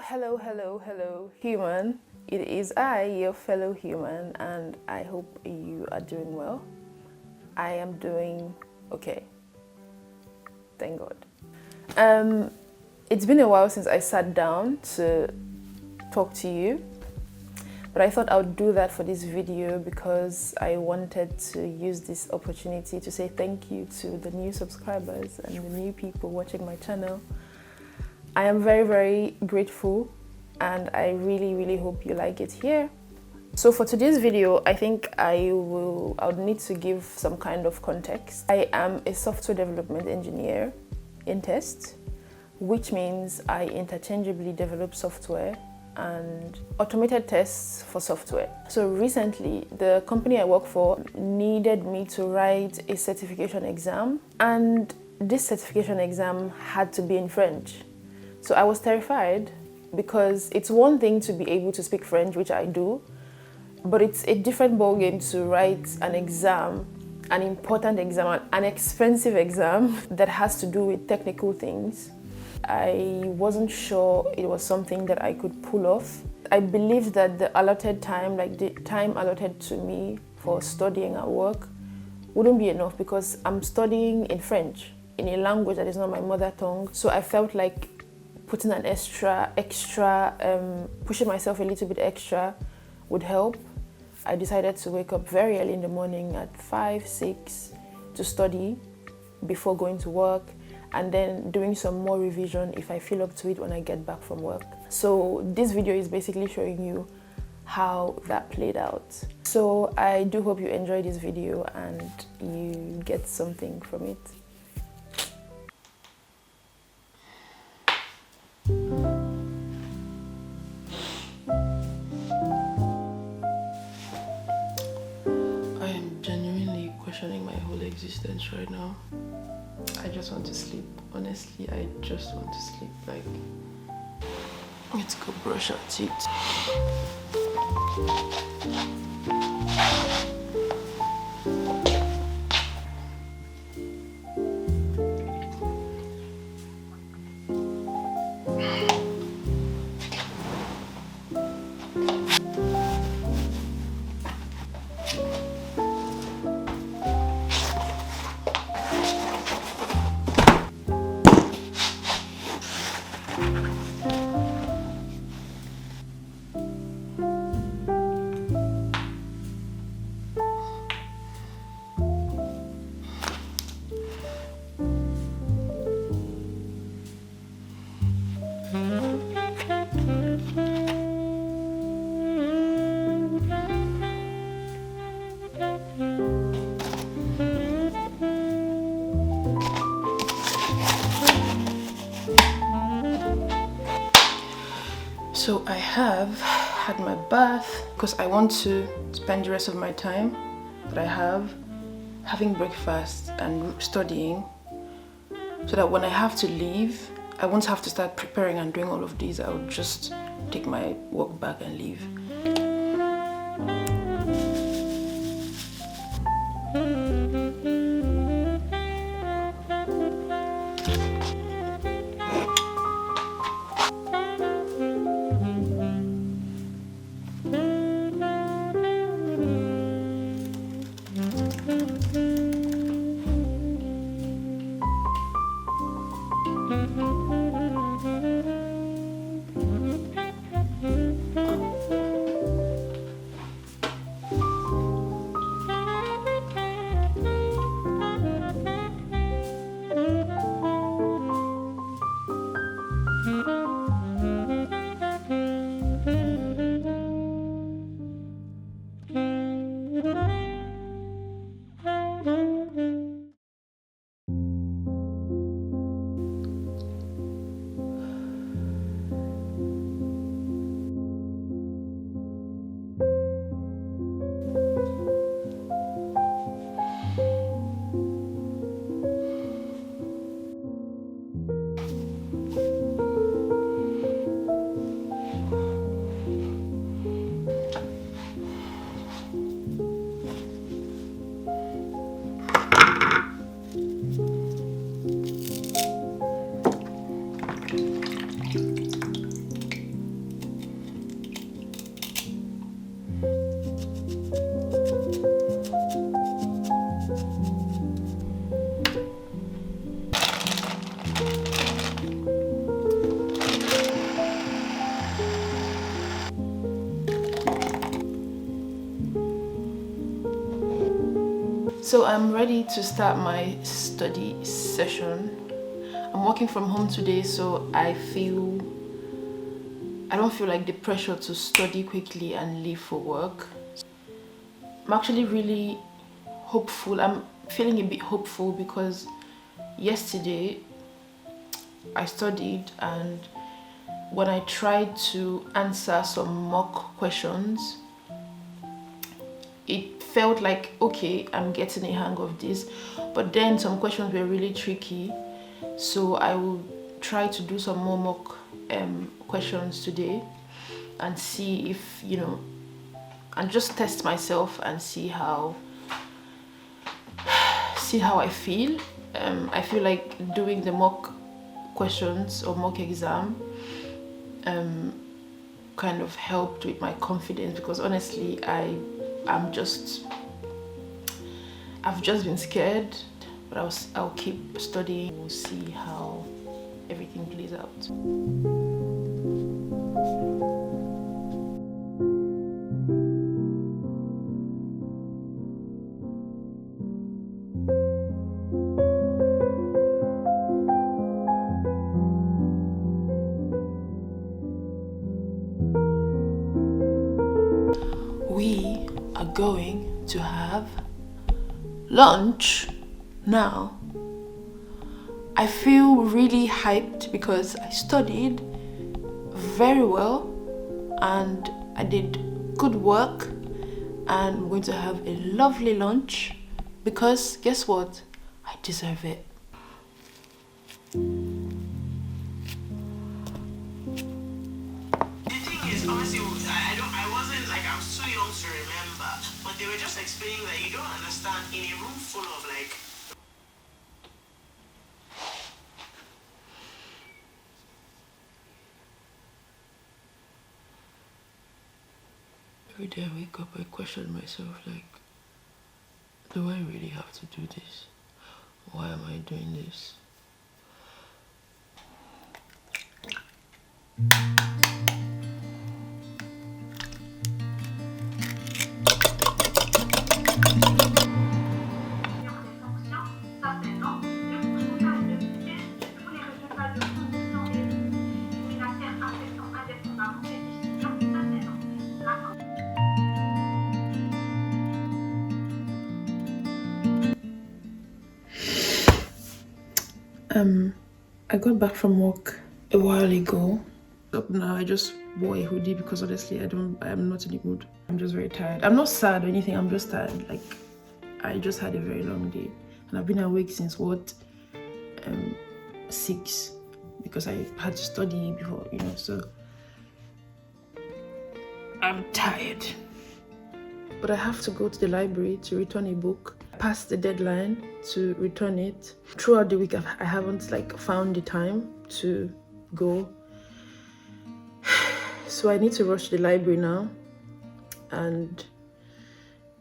Hello, human. It is I, your fellow human, and I hope you are doing well. I am doing okay. Thank God. It's been a while since I sat down to talk to you, but I thought I would do that for this video because I wanted to use this opportunity to say thank you to the new subscribers and the new people watching my channel. I am very, very grateful, and I really hope you like it here. So for today's video, I think I would need to give some kind of context. I am a software development engineer in test, which means I interchangeably develop software and automated tests for software. So recently, the company I work for needed me to write a certification exam, and this certification exam had to be in French. So I was terrified because it's one thing to be able to speak French, which I do, but it's a different ballgame to write an exam, an important exam, an expensive exam that has to do with technical things. I wasn't sure it was something that I could pull off. I believed that the allotted time, like the time allotted to me for studying at work, wouldn't be enough because I'm studying in French, in a language that is not my mother tongue. So I felt like putting an pushing myself a little bit extra would help. I decided to wake up very early in the morning at 5, 6 to study before going to work, and then doing some more revision if I feel up to it when I get back from work. So this video is basically showing you how that played out. So I do hope you enjoy this video and you get something from it. My whole existence right now. I just want to sleep. Honestly, I just want to sleep. Like, let's go brush our teeth. So I have had my bath because I want to spend the rest of my time that I have having breakfast and studying, so that when I have to leave, I won't have to start preparing and doing all of these. I will just take my work bag and leave. So I'm ready to start my study session. I'm working from home today, so I don't feel like the pressure to study quickly and leave for work. I'm actually really hopeful. I'm feeling a bit hopeful because yesterday I studied, and when I tried to answer some mock questions, it felt like, okay, I'm getting a hang of this. But then some questions were really tricky, so I will try to do some more mock questions today and see if, and just test myself and see how I feel. I feel like doing the mock questions or mock exam kind of helped with my confidence, because honestly I've just been scared, but I'll keep studying. We'll see how everything plays out. We are going to have lunch now. I feel really hyped because I studied very well and I did good work, and I'm going to have a lovely lunch because guess what? I deserve it. Honestly, I wasn't like, I was too young to remember, but they were just explaining that you don't understand in a room full of like. Every day I wake up, I question myself, like, do I really have to do this? Why am I doing this? I got back from work a while ago. Up now, I just wore a hoodie because honestly, I'm not in the mood. I'm just very tired. I'm not sad or anything, I'm just tired. Like, I just had a very long day. And I've been awake since 6, because I had to study before, so I'm tired. But I have to go to the library to return a book. I passed the deadline to return it. Throughout the week, I haven't found the time to go. So I need to rush to the library now and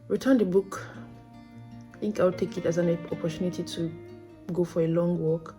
return the book. I think I'll take it as an opportunity to go for a long walk.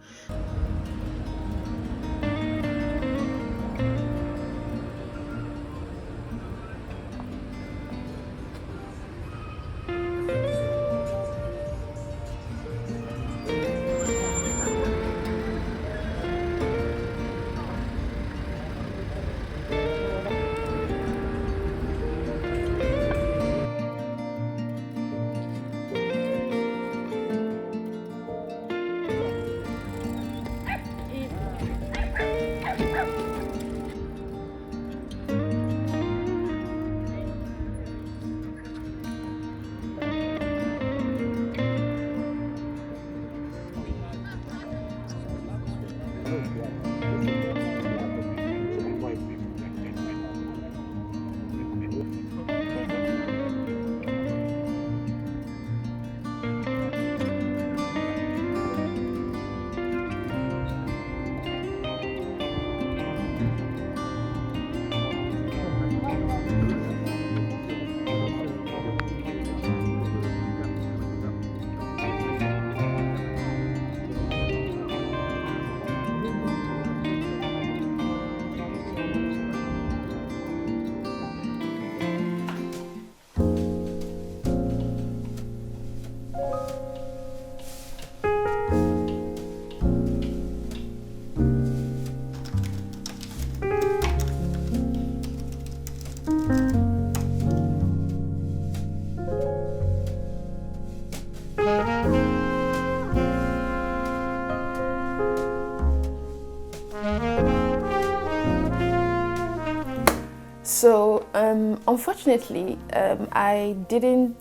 So unfortunately, I didn't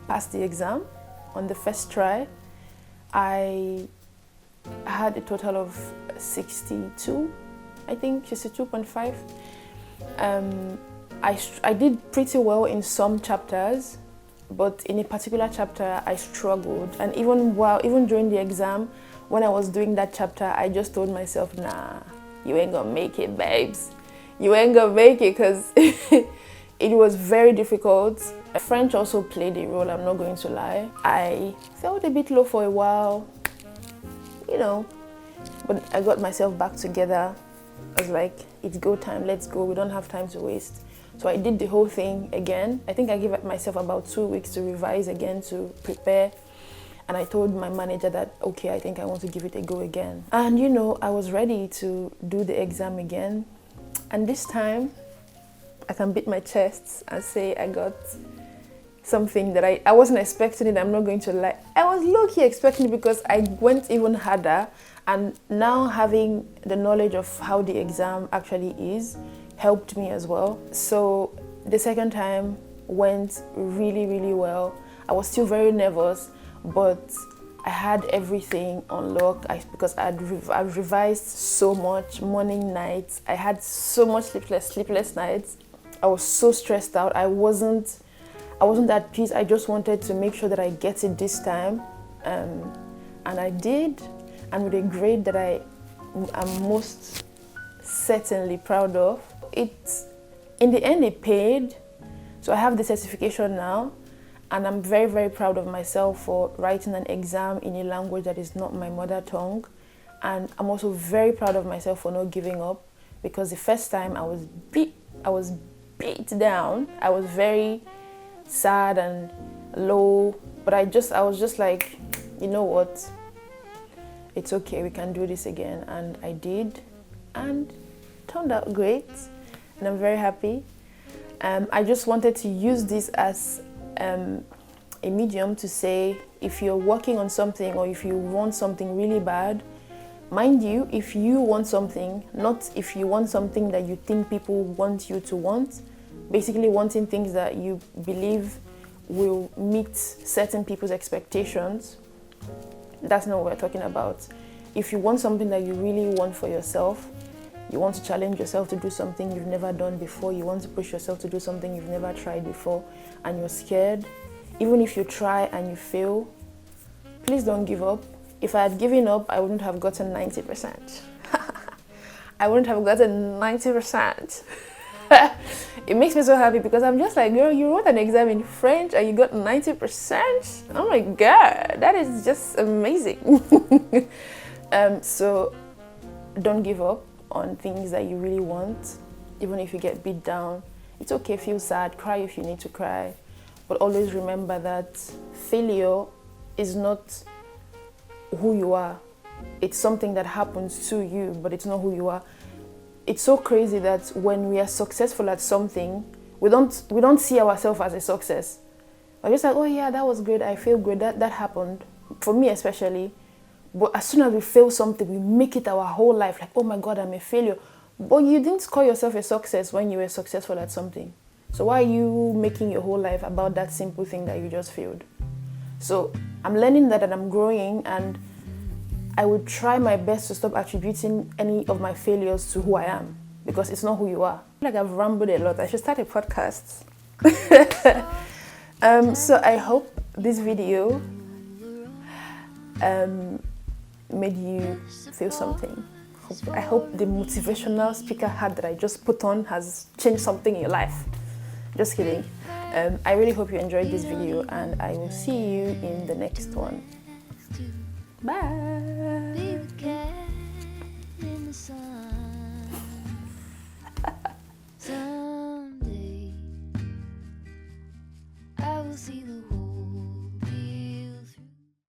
pass the exam on the first try. I had a total of 62, I think 62.5. I did pretty well in some chapters, but in a particular chapter I struggled. And even during the exam, when I was doing that chapter, I just told myself, nah, you ain't gonna make it, babes. You ain't gonna make it, because it was very difficult. French also played a role, I'm not going to lie. I felt a bit low for a while, you know, but I got myself back together. I was like, it's go time, let's go, we don't have time to waste. So I did the whole thing again. I think I gave myself about 2 weeks to revise again, to prepare. And I told my manager that, okay, I think I want to give it a go again. And you know, I was ready to do the exam again. And this time, I can beat my chest and say I got something that I wasn't expecting it, I'm not going to lie. I was low-key expecting it because I went even harder, and now having the knowledge of how the exam actually is helped me as well. So the second time went really, really well. I was still very nervous, but I had everything on lock because I'd revised so much, morning, nights. I had so much sleepless nights. I was so stressed out. I wasn't at peace. I just wanted to make sure that I get it this time. And I did, and with a grade that I am most certainly proud of. In the end, it paid. So I have the certification now. And I'm very, very proud of myself for writing an exam in a language that is not my mother tongue. And I'm also very proud of myself for not giving up, because the first time I was beat down. I was very sad and low, but I was just like, you know what? It's okay, we can do this again. And I did, and it turned out great. And I'm very happy. I just wanted to use this as a medium to say, if you're working on something or if you want something really bad, mind you, if you want something, not if you want something that you think people want you to want, basically wanting things that you believe will meet certain people's expectations, that's not what we're talking about. If you want something that you really want for yourself, you want to challenge yourself to do something you've never done before, you want to push yourself to do something you've never tried before, and you're scared, even if you try and you fail, please don't give up. If I had given up, I wouldn't have gotten 90%. I wouldn't have gotten 90%. It makes me so happy because I'm just like, girl, you wrote an exam in French and you got 90%? Oh my God, that is just amazing. So don't give up on things that you really want. Even if you get beat down, it's okay, feel sad, cry if you need to cry. But always remember that failure is not who you are. It's something that happens to you, but it's not who you are. It's so crazy that when we are successful at something, we don't see ourselves as a success. We're just like, oh yeah, that was great, I feel great, that happened. For me especially. But as soon as we fail something, we make it our whole life. Like, oh my God, I'm a failure. But you didn't call yourself a success when you were successful at something. So why are you making your whole life about that simple thing that you just failed? So I'm learning that and I'm growing, and I will try my best to stop attributing any of my failures to who I am, because it's not who you are. I feel like I've rambled a lot. I should start a podcast. So I hope this video made you feel something. I hope the motivational speaker hat that I just put on has changed something in your life. Just kidding. I really hope you enjoyed this video, and I will see you in the next one. Bye.